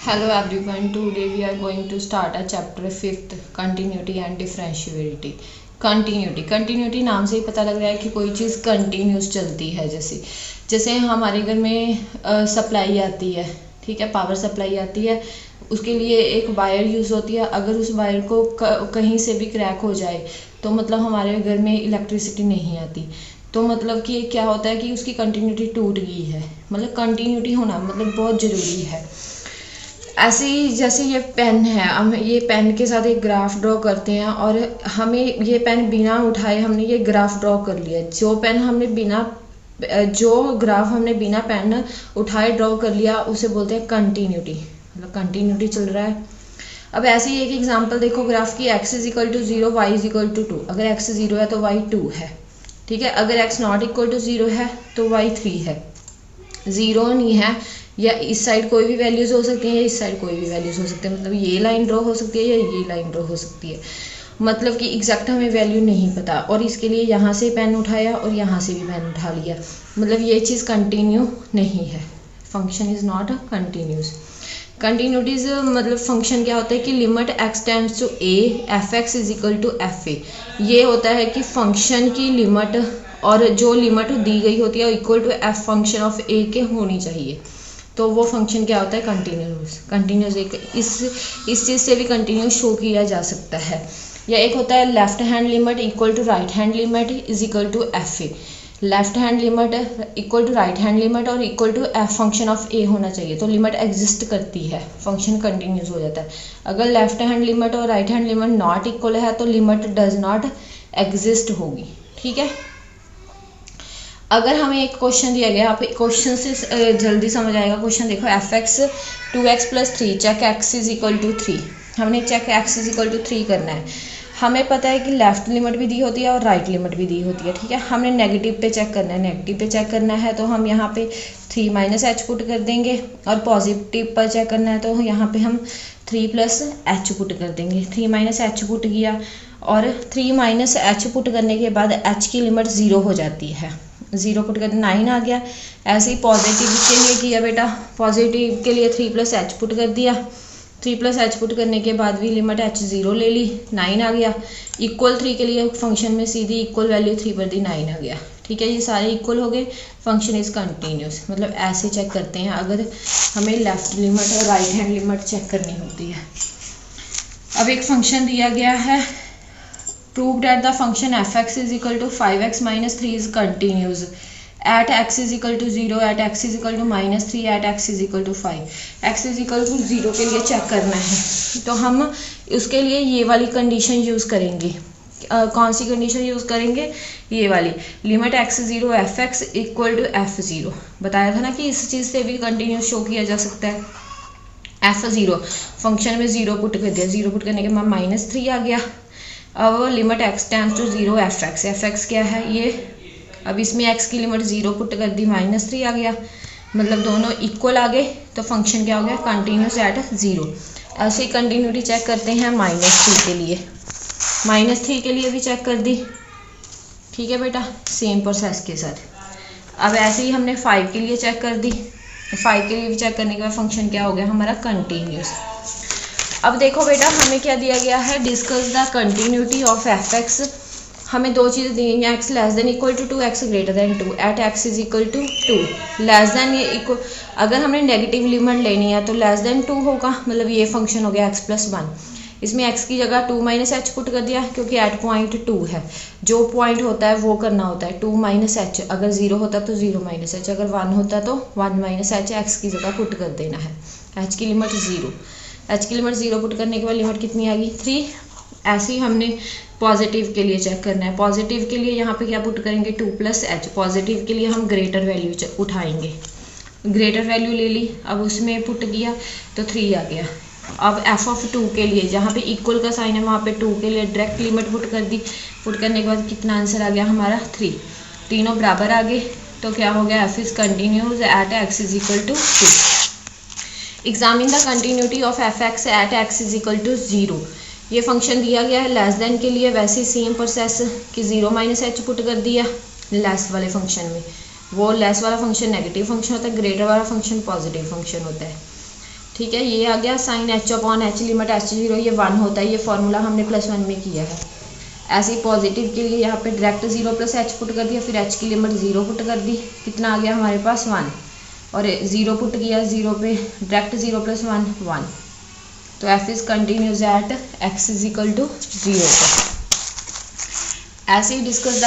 Hello everyone, today we are going to start a chapter 5th continuity and differentiability। Continuity नाम से ही पता लग रहा है कि कोई चीज़ कंटिन्यूस चलती है। जैसे हमारे घर में सप्लाई आती है, ठीक है, पावर सप्लाई आती है, उसके लिए एक वायर यूज़ होती है। अगर उस वायर को कहीं से भी क्रैक हो जाए तो मतलब हमारे घर में इलेक्ट्रिसिटी नहीं आती, तो मतलब कि क्या होता है कि उसकी कंटिन्यूटी टूट गई है। मतलब कंटिन्यूटी होना मतलब बहुत ज़रूरी है। ऐसे ही जैसे ये पेन है, हम ये पेन के साथ एक ग्राफ ड्रॉ करते हैं और हमें ये पेन बिना उठाए हमने ये ग्राफ ड्रॉ कर लिया। जो ग्राफ हमने बिना पेन उठाए ड्रॉ कर लिया उसे बोलते हैं कंटिन्यूटी, मतलब कंटिन्यूटी चल रहा है। अब ऐसे ही एक एग्जांपल देखो ग्राफ की, x is equal to 0, y is equal to 2। अगर x 0 है तो y 2 है, ठीक है। अगर x नॉट इक्वल टू 0 है तो y 3 है। 0 नहीं है, या इस साइड कोई भी वैल्यूज़ हो सकती है या इस साइड कोई भी वैल्यूज़ हो सकते हैं। मतलब ये लाइन ड्रॉ हो सकती है या ये लाइन ड्रॉ हो सकती है। मतलब कि एग्जैक्ट हमें वैल्यू नहीं पता और इसके लिए यहाँ से पेन उठाया और यहाँ से भी पेन उठा लिया, मतलब ये चीज़ कंटिन्यू नहीं है। Function is not continuous. Continuity मतलब फंक्शन क्या होता है कि limit x tends to a f x is equal to f a. ये होता है कि फंक्शन की लिमिट और जो लिमिट दी गई होती है equal to f function of a के होनी चाहिए, तो वो फंक्शन क्या होता है कंटिन्यूस। एक इस चीज़ से भी कंटिन्यूस शो किया जा सकता है। या एक होता है left hand limit equal to right hand limit is equal to f a. Left hand limit equal to right hand limit और equal to f function of a होना चाहिए, तो लिमिट एग्जिस्ट करती है, फंक्शन कंटिन्यूस हो जाता है। अगर लेफ्ट हैंड लिमिट और right hand limit not equal है तो लिमिट डज नॉट एग्जिस्ट होगी, ठीक है। अगर हमें एक क्वेश्चन दिया गया, आप क्वेश्चन से जल्दी समझ आएगा। क्वेश्चन देखो, f x 2x + 3 check x is equal to 3। हमने check x is equal to 3 करना है। हमें पता है कि लेफ्ट लिमिट भी दी होती है और राइट लिमिट भी दी होती है, ठीक है। हमने नेगेटिव पे चेक करना है, नेगेटिव पे चेक करना है तो हम यहाँ पे 3 - h पुट कर देंगे, और पॉजिटिव पर चेक करना है तो यहाँ पे हम 3 + h पुट कर देंगे। 3 - h पुट किया और 3 - h पुट करने के बाद h की लिमिट 0 हो जाती है। 0 पुट कर 9 आ गया। ऐसे ही पॉजिटिव के लिए किया बेटा, पॉजिटिव के लिए 3 + h पुट कर दिया। 3 + h पुट करने के बाद भी लिमिट h 0 ले ली, 9 आ गया। इक्वल 3 के लिए फंक्शन में सीधी इक्वल वैल्यू 3 पर दी, 9 आ गया, ठीक है। ये सारे इक्वल हो गए, फंक्शन इज कंटिन्यूस। मतलब ऐसे चेक करते हैं अगर हमें लेफ्ट लिमिट और राइट हैंड लिमिट चेक करनी होती है। अब एक फंक्शन दिया गया है, prove that the function f x is equal to 5x - 3 is continuous at x is equal to 0 at x is equal to -3 at x is equal to 5। x is equal to 0 के लिए check करना है तो हम उसके लिए ये वाली कंडीशन यूज़ करेंगे। कौन सी कंडीशन यूज़ करेंगे? ये वाली, limit x 0 f x equal to f 0। बताया था ना कि इस चीज़ से भी कंटिन्यूस शो किया जा सकता है। f 0 फंक्शन में 0 पुट कर दिया, 0 पुट करने के बाद -3 आ गया। अब limit x tends to 0 f x क्या है ये, अब इसमें x की लिमिट 0 पुट कर दी, -3 आ गया। मतलब दोनों इक्वल आ गए तो फंक्शन क्या हो गया, कंटिन्यूस एट 0। ऐसे ही कंटिन्यूटी चेक करते हैं -3 के लिए, -3 के लिए भी चेक कर दी, ठीक है बेटा, सेम प्रोसेस के साथ। अब ऐसे ही हमने 5 के लिए चेक कर दी, 5 के लिए भी चेक करने के बाद फंक्शन क्या हो गया हमारा कंटिन्यूस। अब देखो बेटा हमें क्या दिया गया है, discuss the continuity of f x. हमें दो चीज़ें दी गई हैं, x less than equal to 2, x greater than 2 at x is equal to 2। Less than ये इक्वल, अगर हमने नेगेटिव लिमिट लेनी है तो लेस देन 2 होगा, मतलब ये फंक्शन हो गया x + 1। इसमें x की जगह 2 - h पुट कर दिया क्योंकि एट पॉइंट 2 है, जो पॉइंट होता है वो करना होता है 2 - h। अगर 0 होता तो 0 - h, अगर 1 होता तो 1 - h x की जगह पुट कर देना है। h की लिमिट 0, h की लिमिट 0 पुट करने के बाद लिमिट कितनी आ गई 3। ऐसे ही हमने पॉजिटिव के लिए चेक करना है। पॉजिटिव के लिए यहाँ पे क्या पुट करेंगे 2 + h। पॉजिटिव के लिए हम ग्रेटर वैल्यू उठाएंगे, ग्रेटर वैल्यू ले ली, अब उसमें पुट किया तो 3 आ गया। अब f(2) के लिए जहाँ पे इक्वल का साइन है वहाँ पे 2 के लिए डायरेक्ट लिमिट पुट कर दी, पुट करने के बाद कितना आंसर आ गया हमारा 3। तीनों बराबर आ गए तो क्या हो गया, f is continuous at x is equal to 2। Examine the continuity of f x at x is equal to 0। ये फंक्शन दिया गया है लेस देन के लिए, वैसे सेम प्रोसेस कि 0 - h पुट कर दिया लेस वाले फंक्शन में। वो लेस वाला फंक्शन नेगेटिव फंक्शन होता है, ग्रेटर वाला फंक्शन पॉजिटिव फंक्शन होता है, ठीक है। ये आ गया sine h upon h limit h 0 ये 1 होता है, ये फॉर्मूला हमने +1 में किया है। ऐसे ही पॉजिटिव के लिए यहाँ पे डायरेक्ट 0 + h पुट कर दिया, फिर h की लिमिट 0 पुट कर दी, कितना आ गया हमारे पास 1, और 0 पुट किया 0 पे, डायरेक्ट 0 + 1 1। तो f is continuous at x = 0। ऐसे ही डिस्कस द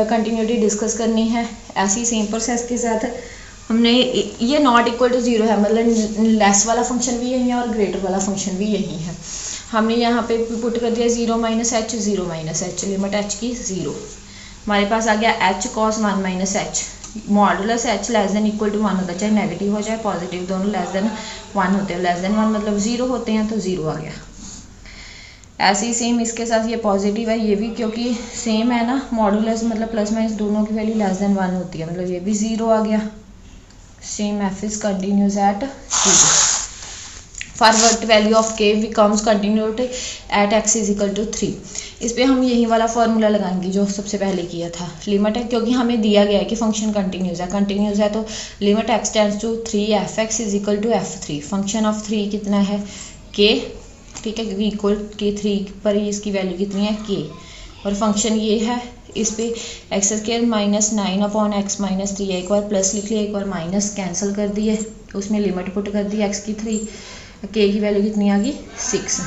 कंटिन्यूटी डिस्कस करनी है। ऐसी सेम प्रोसेस के साथ हमने ये नॉट इक्वल टू 0 है, मतलब लेस वाला फंक्शन भी यही है और ग्रेटर वाला फंक्शन भी यही है। हमने यहाँ पे पुट कर दिया 0 - h 0 - h लिमिट h की 0। हमारे पास आ गया h cos 1 - h, modulus h less than equal to 1 होता है, चाहे नेगेटिव हो चाहे पॉजिटिव, दोनों लेस देन 1 होते हैं। लेस देन 1 मतलब 0 होते हैं, तो 0 आ गया। ऐसे ही सेम इसके साथ ये पॉजिटिव है, ये भी क्योंकि सेम है ना, मॉडुलस मतलब प्लस माइनस दोनों की वैल्यू लेस देन 1 होती है, मतलब ये भी 0 आ गया। Same f is continuous eight 0। Forward value of k becomes continuity at x = 3। इस पर हम यही वाला फॉर्मूला लगाएंगे जो सबसे पहले किया था। लिमिट है, क्योंकि हमें दिया गया है कि फंक्शन कंटिन्यूस है तो limit x tends to 3 f(x = f3)। Function of 3 कितना है k, ठीक है, क्योंकि इक्वल के 3 पर इसकी वैल्यू कितनी है k, और फंक्शन ये है। इस पे x² - 9 अपॉन x - 3, एक बार प्लस लिख लिया, एक बार माइनस कैंसिल कर दिए, उसमें लिमिट पुट कर दी x की 3, k की वैल्यू कितनी आ गई 6।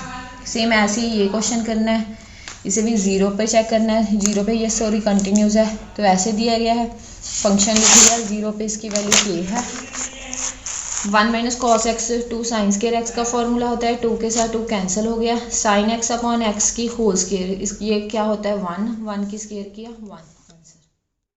सेम ऐसे ही ये क्वेश्चन करना है, इसे भी 0 पे चेक करना है। 0 पे ये सॉरी कंटिन्यूस है तो ऐसे दिया गया है, फंक्शन लिख लिया, 0 पे इसकी वैल्यू k है। 1 - cos x 2 sin² x का फॉर्मूला होता है, 2 के साथ 2 कैंसिल हो गया। sin x अपॉन x की होल स्क्वायर, इस ये क्या होता है 1 की स्क्वायर किया 1।